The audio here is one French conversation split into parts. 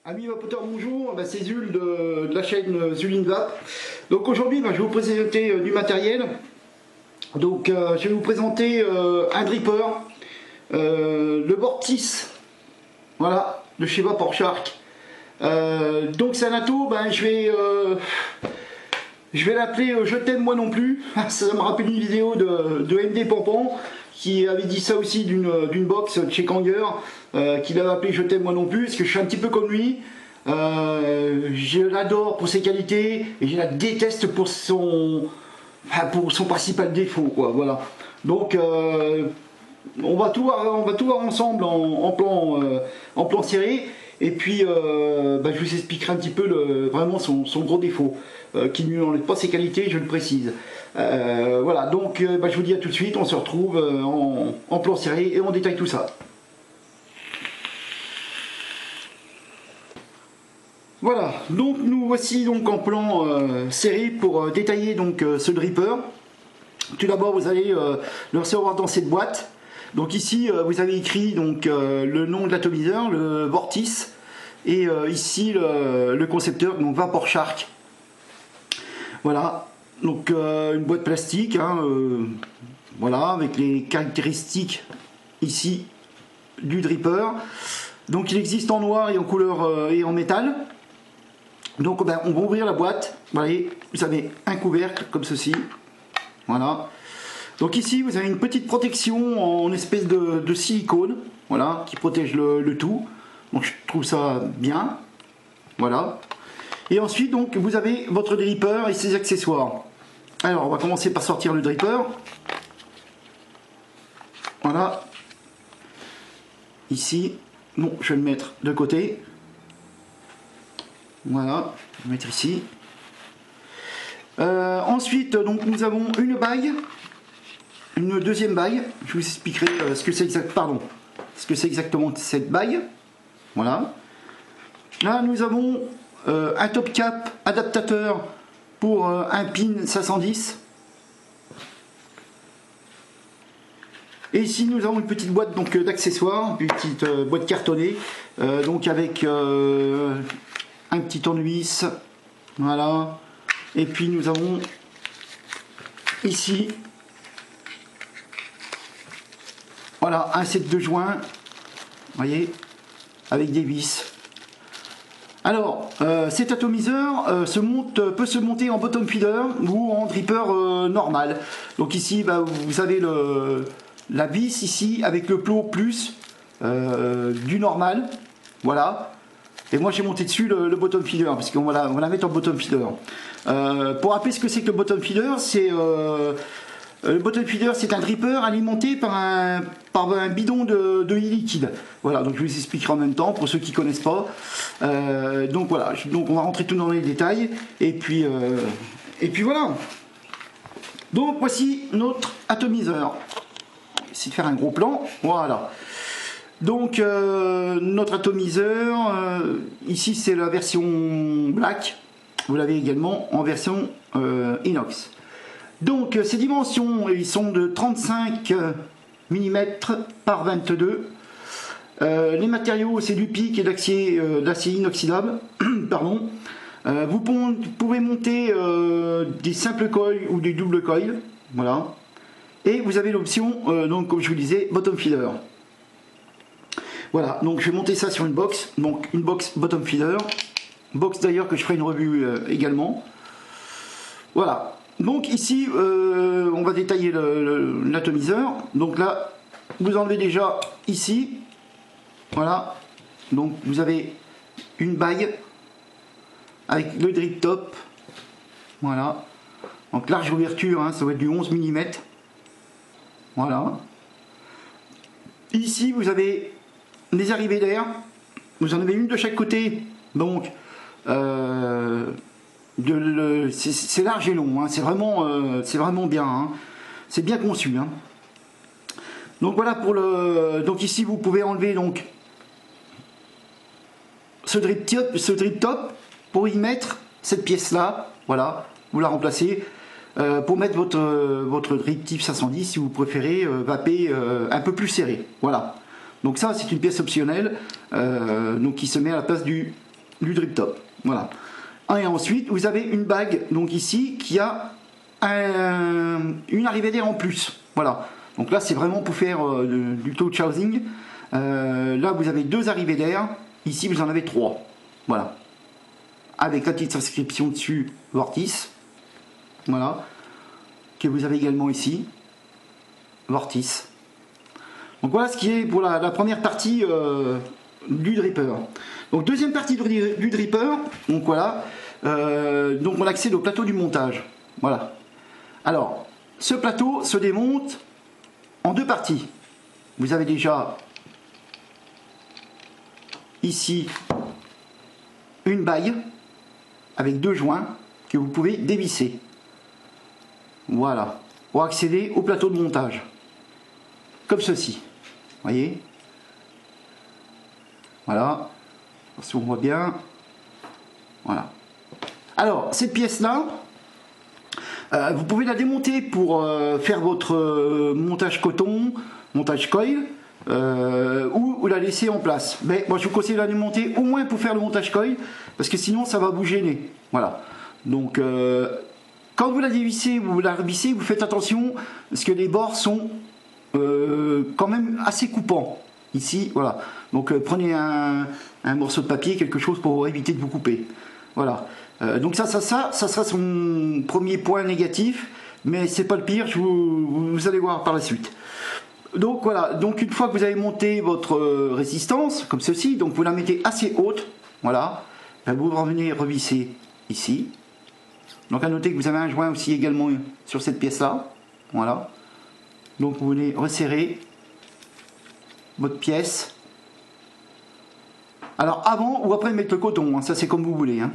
Amis vapoteurs, bonjour, c'est Zul de la chaîne Zul Vape. Donc aujourd'hui, je vais vous présenter du matériel. Donc je vais vous présenter un dripper, le Vortis, voilà, de chez Vaporshark. Donc c'est un atout, je vais l'appeler Je t'aime moi non plus. Ça me rappelle une vidéo de MD Pompon qui avait dit ça aussi d'une box de chez Kanger, qu'il avait appelé Je t'aime moi non plus, parce que je suis un petit peu comme lui. Je l'adore pour ses qualités et je la déteste pour son principal défaut, quoi. Voilà. Donc on va tout voir ensemble en plan serré. Et puis je vous expliquerai un petit peu vraiment son gros défaut, qui ne lui enlève pas ses qualités, je le précise. Voilà, donc je vous dis à tout de suite, on se retrouve en plan serré et on détaille tout ça. Voilà, donc nous voici donc en plan serré pour détailler donc ce dripper. Tout d'abord, vous allez le recevoir dans cette boîte. Donc ici, vous avez écrit donc le nom de l'atomiseur, le Vortis, et ici le concepteur, donc Vaporshark. Voilà, donc une boîte plastique, hein, voilà, avec les caractéristiques ici du dripper. Donc il existe en noir et en couleur et en métal. Donc on va ouvrir la boîte. Voyez, vous avez un couvercle comme ceci. Voilà. Donc ici vous avez une petite protection en espèce de silicone, voilà, qui protège le tout. Donc je trouve ça bien. Voilà. Et ensuite donc vous avez votre dripper et ses accessoires. Alors on va commencer par sortir le dripper. Voilà. Ici, non, je vais le mettre de côté. Voilà, je vais le mettre ici. Ensuite, donc nous avons une bague, une deuxième bague. Je vous expliquerai ce que c'est exactement cette bague. Voilà. Là, nous avons un top cap adaptateur pour un pin 510. Et ici, nous avons une petite boîte donc d'accessoires, une petite boîte cartonnée, donc avec un petit tournevis, voilà. Et puis nous avons ici, voilà, un set de joints, voyez, avec des vis. Alors, cet atomiseur peut se monter en bottom feeder ou en dripper normal. Donc ici, vous avez la vis ici avec le plot plus du normal, voilà. Et moi j'ai monté dessus le bottom feeder, parce qu'on va la mettre en bottom feeder. Pour rappeler ce que c'est que le bottom feeder, le bottom feeder, c'est un dripper alimenté par un bidon de liquide. Voilà, donc je vous expliquerai en même temps pour ceux qui ne connaissent pas. Donc voilà, donc on va rentrer tout dans les détails. Et puis voilà. Donc voici notre atomiseur. On va essayer de faire un gros plan. Voilà. Donc notre atomiseur, ici c'est la version black, vous l'avez également en version inox. Donc ces dimensions, ils sont de 35 mm par 22. Les matériaux, c'est du PIC et d'acier inoxydable. Pardon. Vous pouvez monter des simples coils ou des doubles coils, voilà. Et vous avez l'option, donc comme je vous disais, bottom feeder. Voilà, donc je vais monter ça sur une box, donc une box bottom feeder, box d'ailleurs que je ferai une revue également. Voilà, donc ici on va détailler l'atomiseur. Donc là, vous enlevez déjà ici, voilà, donc vous avez une bague avec le drip top, voilà, donc large ouverture, hein, ça va être du 11 mm, voilà. Ici vous avez des arrivées d'air, vous en avez une de chaque côté, donc c'est large et long, hein, c'est vraiment bien, hein, c'est bien conçu, hein. Donc voilà donc ici vous pouvez enlever donc ce drip top pour y mettre cette pièce là, voilà, vous la remplacez pour mettre votre drip type 510 si vous préférez vaper un peu plus serré, voilà. Donc ça c'est une pièce optionnelle, donc qui se met à la place du du drip top. Voilà. Et ensuite, vous avez une bague, donc ici, qui a une arrivée d'air en plus. Voilà. Donc là, c'est vraiment pour faire du taux de housing. Là, vous avez 2 arrivées d'air. Ici, vous en avez 3. Voilà. Avec la petite inscription dessus, Vortis. Voilà. Que vous avez également ici. Vortis. Donc voilà ce qui est pour la première partie du dripper. Donc deuxième partie du dripper. Donc voilà. Donc on accède au plateau du montage. Voilà. Alors, ce plateau se démonte en 2 parties. Vous avez déjà ici une baille avec 2 joints que vous pouvez dévisser. Voilà, pour accéder au plateau de montage. Comme ceci. Voyez? Voilà. Si on voit bien. Voilà. Alors, cette pièce-là, vous pouvez la démonter pour faire votre montage coton, montage coil, ou la laisser en place. Mais moi, je vous conseille de la démonter au moins pour faire le montage coil, parce que sinon, ça va vous gêner. Voilà. Donc, quand vous la dévissez, vous la revissez, vous faites attention, parce que les bords sont quand même assez coupants. Ici, voilà. Donc, prenez un morceau de papier, quelque chose pour éviter de vous couper. Voilà. Donc ça sera son premier point négatif, mais c'est pas le pire, vous allez voir par la suite. Donc voilà, donc une fois que vous avez monté votre résistance, comme ceci, donc vous la mettez assez haute, voilà, vous revenez revisser ici. Donc à noter que vous avez un joint aussi également sur cette pièce-là, voilà. Donc vous venez resserrer votre pièce. Alors avant ou après mettre le coton, hein, ça c'est comme vous voulez, hein.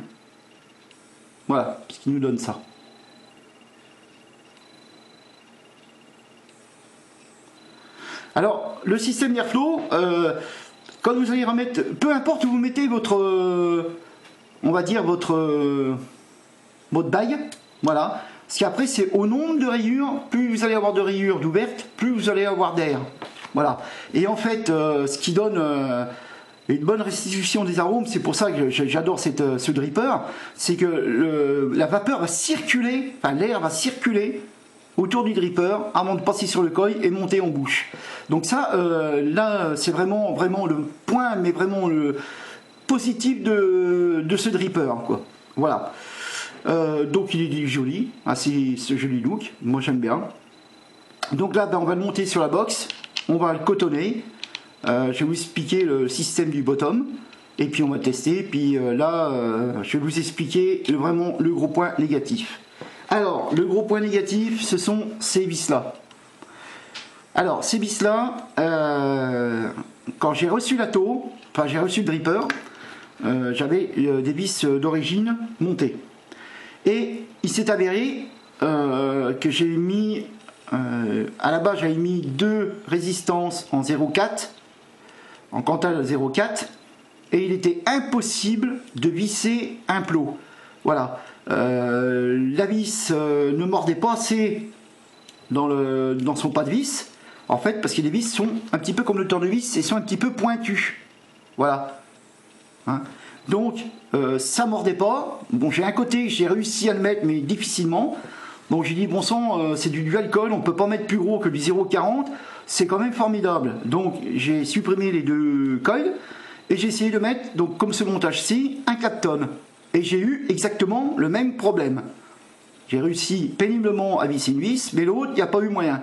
Voilà, ce qui nous donne ça. Alors, le système d'airflow, quand vous allez remettre, peu importe où vous mettez votre, on va dire votre bague, voilà. Parce qu'après, c'est au nombre de rayures, plus vous allez avoir de rayures d'ouvertes, plus vous allez avoir d'air. Voilà. Et en fait, ce qui donne une bonne restitution des arômes, c'est pour ça que j'adore ce dripper, c'est que la vapeur va circuler, enfin l'air va circuler autour du dripper avant de passer sur le coil et monter en bouche. Donc ça, là, c'est vraiment le point, mais vraiment le positif de ce dripper, quoi. Voilà. Donc il est joli, assez ce joli look, moi j'aime bien. Donc là, ben, on va le monter sur la box, on va le cotonner. Je vais vous expliquer le système du bottom et puis on va tester. Puis là, je vais vous expliquer vraiment le gros point négatif. Alors, le gros point négatif, ce sont ces vis-là. Alors, ces vis-là, quand j'ai reçu la taux, enfin j'ai reçu le dripper, j'avais des vis d'origine montées. Et il s'est avéré que j'ai mis, à la base j'avais mis 2 résistances en 0,4, en Cantal 0,4, et il était impossible de visser un plot. Voilà. La vis ne mordait pas assez dans son pas de vis, en fait, parce que les vis sont un petit peu comme le tournevis, et sont un petit peu pointus. Voilà. Hein. Donc, ça mordait pas. Bon, j'ai un côté, j'ai réussi à le mettre, mais difficilement. Donc j'ai dit, bon sang, c'est du dual coil, on peut pas mettre plus gros que du 0,40, c'est quand même formidable. Donc j'ai supprimé les 2 coils, et j'ai essayé de mettre, donc comme ce montage-ci, un Clapton. Et j'ai eu exactement le même problème. J'ai réussi péniblement à visser une vis, mais l'autre, il n'y a pas eu moyen.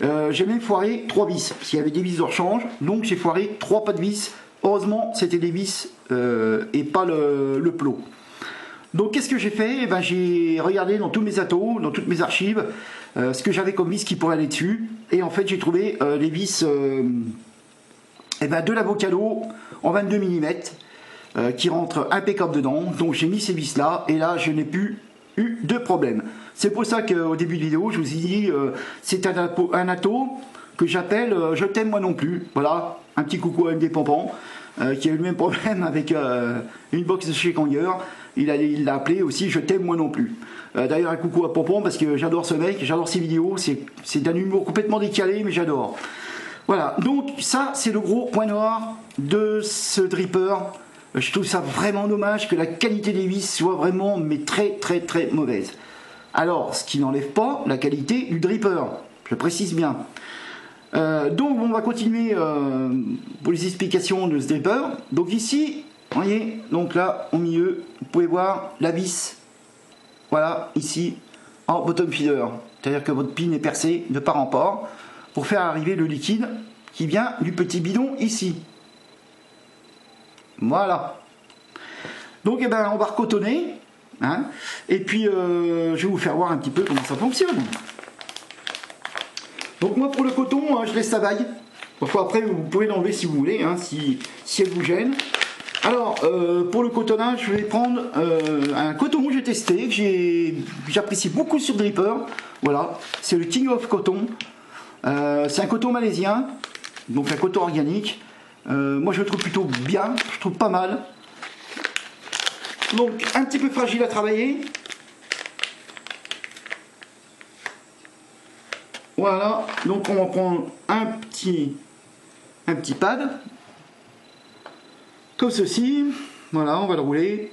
J'ai même foiré 3 vis, parce qu'il y avait des vis de rechange, donc j'ai foiré 3 pas de vis. Heureusement, c'était des vis et pas le plot. Donc qu'est-ce que j'ai fait? Ben, j'ai regardé dans tous mes atos, dans toutes mes archives, ce que j'avais comme vis qui pourrait aller dessus. Et en fait, j'ai trouvé les vis de l'Avocado en 22 mm qui rentrent impeccable dedans. Donc j'ai mis ces vis là et là, je n'ai plus eu de problème. C'est pour ça qu'au début de vidéo, je vous ai dit c'est un ato que j'appelle Je t'aime moi non plus. Voilà, un petit coucou à MD Pampan qui a eu le même problème avec une box de chez Kanger. Il l'a appelé aussi Je t'aime moi non plus. D'ailleurs un coucou à Pompon parce que j'adore ce mec, j'adore ses vidéos, c'est d'un humour complètement décalé mais j'adore. Voilà, donc ça c'est le gros point noir de ce dripper Je trouve ça vraiment dommage que la qualité des vis soit vraiment mais très mauvaise. Alors, ce qui n'enlève pas la qualité du dripper, je précise bien. Donc on va continuer pour les explications de ce dripper. Donc ici, vous voyez, donc là au milieu, vous pouvez voir la vis. Voilà, ici, en bottom feeder. C'est-à-dire que votre pin est percé de part en part pour faire arriver le liquide qui vient du petit bidon ici. Voilà. Donc eh ben, on va recotonner. Hein, et puis je vais vous faire voir un petit peu comment ça fonctionne. Donc moi pour le coton, je laisse ça vague. Parfois après vous pouvez l'enlever si vous voulez, hein, si elle vous gêne. Alors pour le cotonnage, je vais prendre un coton que j'ai testé, que j'apprécie beaucoup sur Dripper. Voilà, c'est le King of Cotton. C'est un coton malaisien, donc un coton organique. Moi je le trouve plutôt bien, je trouve pas mal. Donc un petit peu fragile à travailler. Voilà, donc on va prendre un petit pad, comme ceci. Voilà, on va le rouler.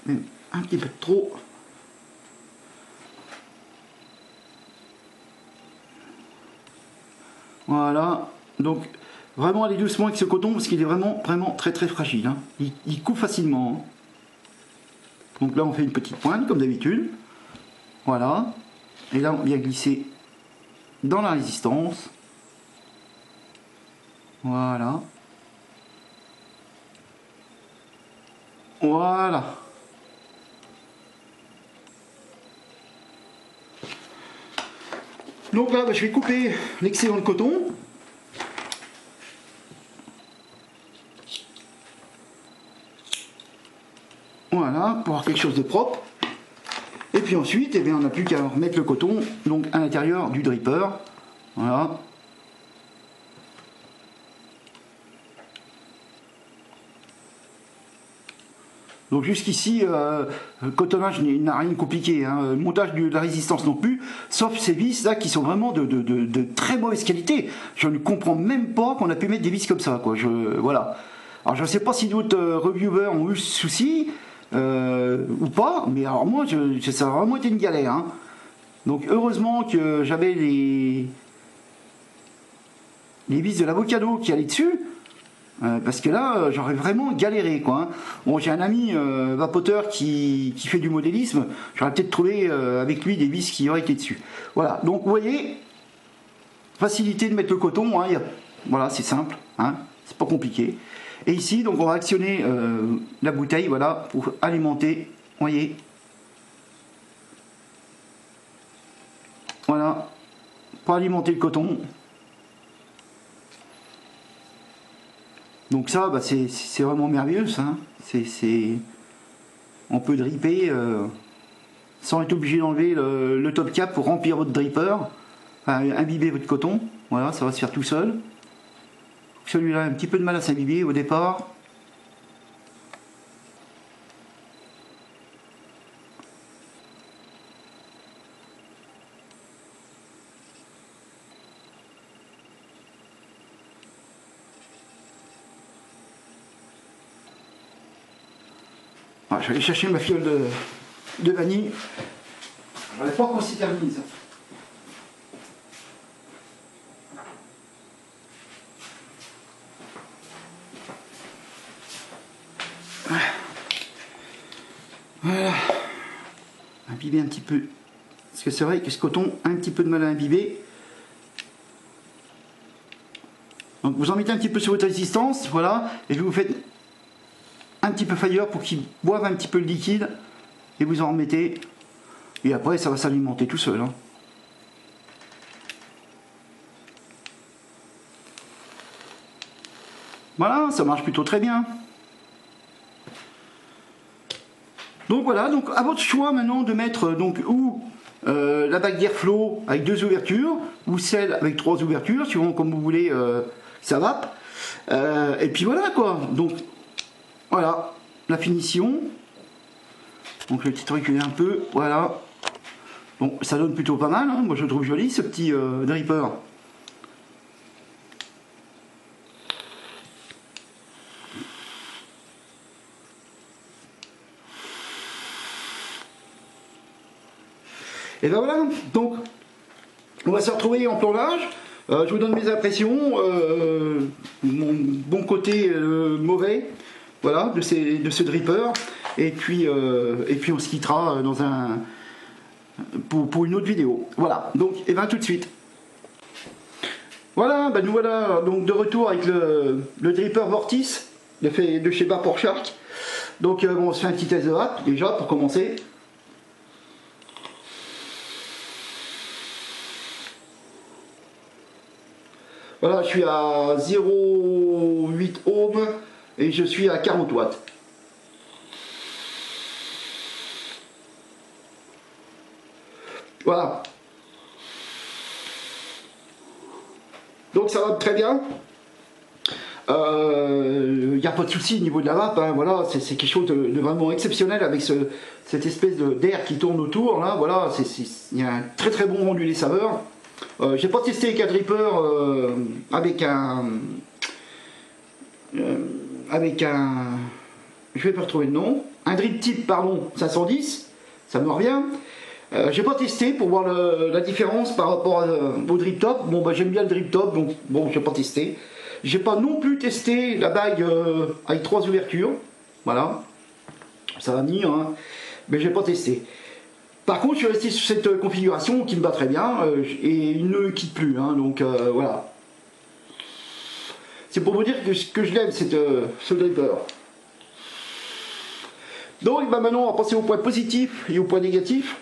Même un petit peu trop. Voilà, donc vraiment aller doucement avec ce coton parce qu'il est vraiment très fragile. Hein. Il coupe facilement. Hein. Donc là on fait une petite pointe comme d'habitude. Voilà. Et là on vient glisser dans la résistance. Voilà. Voilà. Donc là je vais couper l'excédent de coton. Voilà, pour avoir quelque chose de propre. Et puis ensuite, eh bien, on n'a plus qu'à remettre le coton donc, à l'intérieur du dripper. Voilà. Donc jusqu'ici, le cotonnage n'a rien de compliqué. Hein. Le montage de la résistance non plus, sauf ces vis là qui sont vraiment de très mauvaise qualité. Je ne comprends même pas qu'on a pu mettre des vis comme ça. Quoi. Voilà. Alors je ne sais pas si d'autres reviewers ont eu ce souci. Ou pas, mais alors moi ça a vraiment été une galère hein. Donc heureusement que j'avais les vis de l'avocado qui allaient dessus parce que là j'aurais vraiment galéré quoi hein. Bon, j'ai un ami vapoteur qui fait du modélisme, j'aurais peut-être trouvé avec lui des vis qui auraient été dessus. Voilà, donc vous voyez, facilité de mettre le coton hein, voilà, c'est simple hein, c'est pas compliqué. Et ici, donc on va actionner la bouteille, voilà, pour alimenter, voyez. Voilà, pour alimenter le coton. Donc ça, bah, c'est vraiment merveilleux, ça. Hein. On peut dripper sans être obligé d'enlever le top cap pour remplir votre dripper, enfin, imbiber votre coton. Voilà, ça va se faire tout seul. Celui-là a un petit peu de mal à s'imbiber au départ. Ah, je vais aller chercher ma fiole de vanille. Je n'avais pas encore si terminé ça. Voilà, imbiber un petit peu, parce que c'est vrai que ce coton a un petit peu de mal à imbiber. Donc vous en mettez un petit peu sur votre résistance, voilà, et vous faites un petit peu failleur pour qu'il boive un petit peu le liquide, et vous en remettez, et après ça va s'alimenter tout seul. Hein. Voilà, ça marche plutôt très bien. Donc voilà, donc à votre choix maintenant de mettre donc ou la bague d'airflow avec 2 ouvertures ou celle avec 3 ouvertures, suivant comme vous voulez ça va. Et puis voilà quoi. Donc voilà la finition. Donc le petit reculer un peu, voilà. Bon, ça donne plutôt pas mal. Hein. Moi je le trouve joli ce petit dripper. Et ben voilà, donc on va se retrouver en plomage. Je vous donne mes impressions, mon bon côté, mauvais, voilà, de ce dripper. Et puis on se quittera dans pour une autre vidéo. Voilà, donc et ben tout de suite. Voilà, ben nous voilà donc de retour avec le dripper Vortis de chez Vapor Shark. Donc bon, on se fait un petit test de rap déjà pour commencer. Voilà, je suis à 0,8 ohms et je suis à 40 watts. Voilà. Donc ça va très bien. Il n'y a pas de souci au niveau de la vape, hein, voilà, c'est quelque chose de vraiment exceptionnel avec cette espèce d'air qui tourne autour, là, voilà, il y a un très très bon rendu des saveurs. J'ai pas testé avec un dripper avec un, je vais pas retrouver le nom, un drip type, pardon, 510, ça me revient. J'ai pas testé pour voir la différence par rapport au drip top. Bon, bah, j'aime bien le drip top, donc bon, j'ai pas testé. J'ai pas non plus testé la bague avec 3 ouvertures, voilà, ça va venir, hein, mais j'ai pas testé. Par contre, je suis resté sur cette configuration qui me va très bien et il ne quitte plus, hein, donc voilà. C'est pour vous dire que je l'aime, ce dripper. Donc bah, maintenant, on va passer au point positif et au point négatif.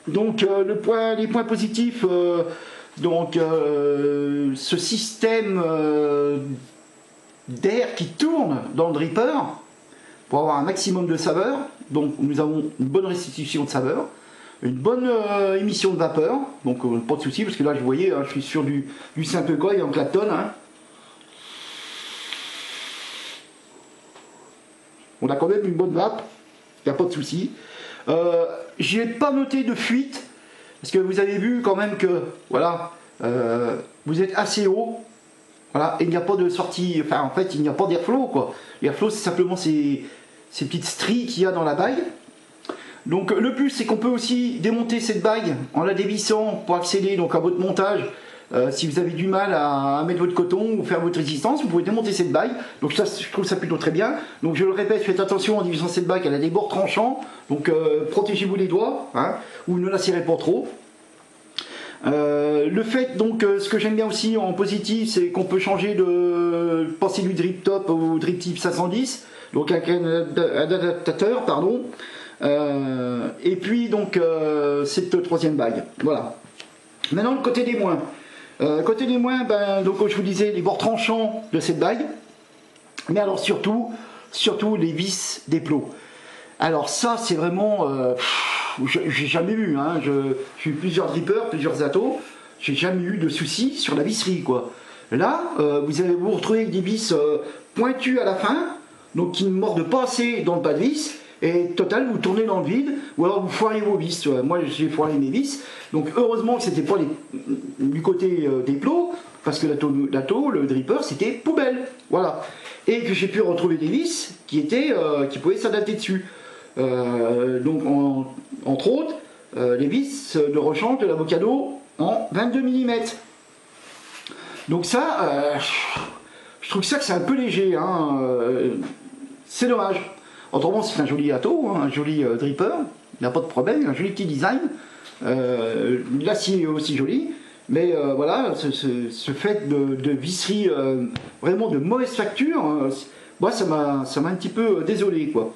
Donc les points positifs, ce système d'air qui tourne dans le dripper pour avoir un maximum de saveur. Donc nous avons une bonne restitution de saveur, une bonne émission de vapeur, donc pas de souci parce que là vous voyez, hein, je suis sur du simple coil en Clapton. Hein. On a quand même une bonne vape, il n'y a pas de souci. Je n'ai pas noté de fuite, parce que vous avez vu quand même que, voilà, vous êtes assez haut, voilà, et il n'y a pas de sortie, enfin en fait il n'y a pas d'airflow, quoi. L'airflow c'est simplement ces petites stries qu'il y a dans la bague. Donc le plus c'est qu'on peut aussi démonter cette bague en la dévissant pour accéder donc à votre montage. Si vous avez du mal à mettre votre coton ou faire votre résistance, vous pouvez démonter cette bague. Donc ça, je trouve ça plutôt très bien. Donc je le répète, faites attention en dévissant cette bague, elle a des bords tranchants. Donc protégez-vous les doigts, hein, ou ne la serrez pas trop. Le fait, donc, ce que j'aime bien aussi en positif, c'est qu'on peut changer passer du drip top au drip type 510, donc avec un adaptateur, pardon. Et puis donc cette troisième bague. Voilà. Maintenant le côté des moins. Côté des moins, ben, donc comme je vous disais, les bords tranchants de cette bague, mais alors surtout les vis des plots. Alors ça c'est vraiment, j'ai jamais vu, hein, j'ai eu plusieurs drippers, plusieurs atos, j'ai jamais eu de soucis sur la visserie, quoi. Là, vous allez vous retrouver avec des vis pointues à la fin, donc qui ne mordent pas assez dans le pas de vis. Et total, vous tournez dans le vide, ou alors vous foirez vos vis. Moi, j'ai foiré mes vis. Donc, heureusement que c'était pas du côté des plots, parce que le dripper, c'était poubelle. Voilà. Et que j'ai pu retrouver des vis qui pouvaient s'adapter dessus. Donc, entre autres, les vis de rechange de l'Avocado en 22 mm. Donc ça, je trouve ça que c'est un peu léger. Hein, c'est dommage. Autrement, c'est un joli ato, hein, un joli dripper, il n'y a pas de problème, un joli petit design. L'acier est aussi joli, mais voilà, ce fait de visserie vraiment de mauvaise facture, moi ça m'a un petit peu désolé, quoi.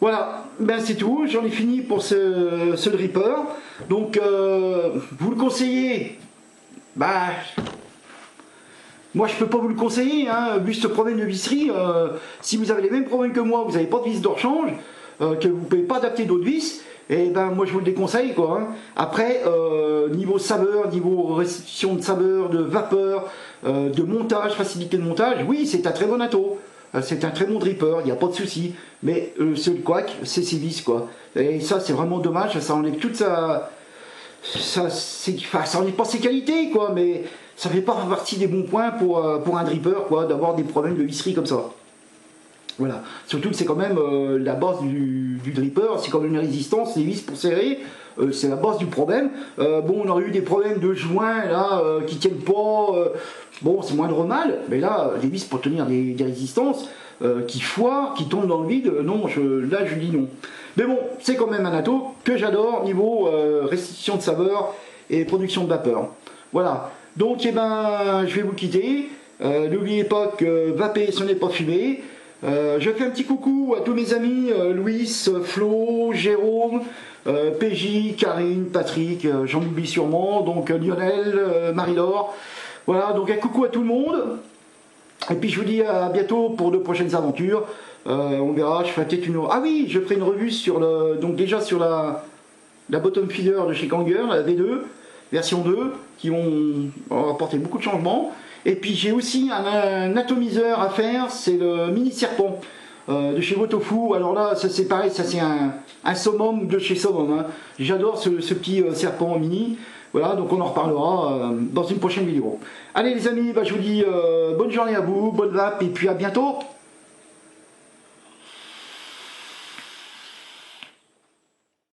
Voilà, ben c'est tout, j'en ai fini pour ce dripper. Donc, vous le conseillez? Bah. Moi, je peux pas vous le conseiller, hein, vu ce problème de visserie. Si vous avez les mêmes problèmes que moi, vous n'avez pas de vis de rechange, que vous ne pouvez pas adapter d'autres vis, et ben moi je vous le déconseille, quoi. Hein. Après, niveau saveur, niveau restitution de saveur, de vapeur, de montage, facilité de montage, oui, c'est un très bon ato. C'est un très bon dripper, il n'y a pas de souci. Mais seul couac, c'est ses vis, quoi. Et ça, c'est vraiment dommage, ça enlève toute ça enlève pas ses qualités, quoi, mais ça fait pas partie des bons points pour un dripper, quoi, d'avoir des problèmes de visserie comme ça. Voilà. Surtout que c'est quand même la base du dripper, c'est quand même une résistance, les vis pour serrer. c'est la base du problème. Bon, on aurait eu des problèmes de joints là qui tiennent pas. Bon, c'est moindre mal, mais là, les vis pour tenir des résistances qui foirent, qui tombent dans le vide, non, là je dis non. Mais bon, c'est quand même un ato que j'adore niveau restitution de saveur et production de vapeur. Voilà, donc eh ben, je vais vous quitter. N'oubliez pas que vaper, ce n'est pas fumer. Je fais un petit coucou à tous mes amis, Louis, Flo, Jérôme, PJ, Karine, Patrick, j'en oublie sûrement, donc Lionel, Marie-Laure. Voilà, donc un coucou à tout le monde. Et puis je vous dis à bientôt pour de prochaines aventures. On verra, je ferai peut-être une... Ah oui, je ferai une revue sur le... Donc déjà sur la bottom feeder de chez Kanger, la V2, version 2, qui vont apporter beaucoup de changements. Et puis j'ai aussi un atomiseur à faire, c'est le mini serpent de chez Votofu. Alors là, ça c'est pareil, ça c'est un summum de chez Summum. Hein. J'adore ce petit serpent mini. Voilà, donc on en reparlera dans une prochaine vidéo. Allez les amis, bah, je vous dis bonne journée à vous, bonne vape et puis à bientôt.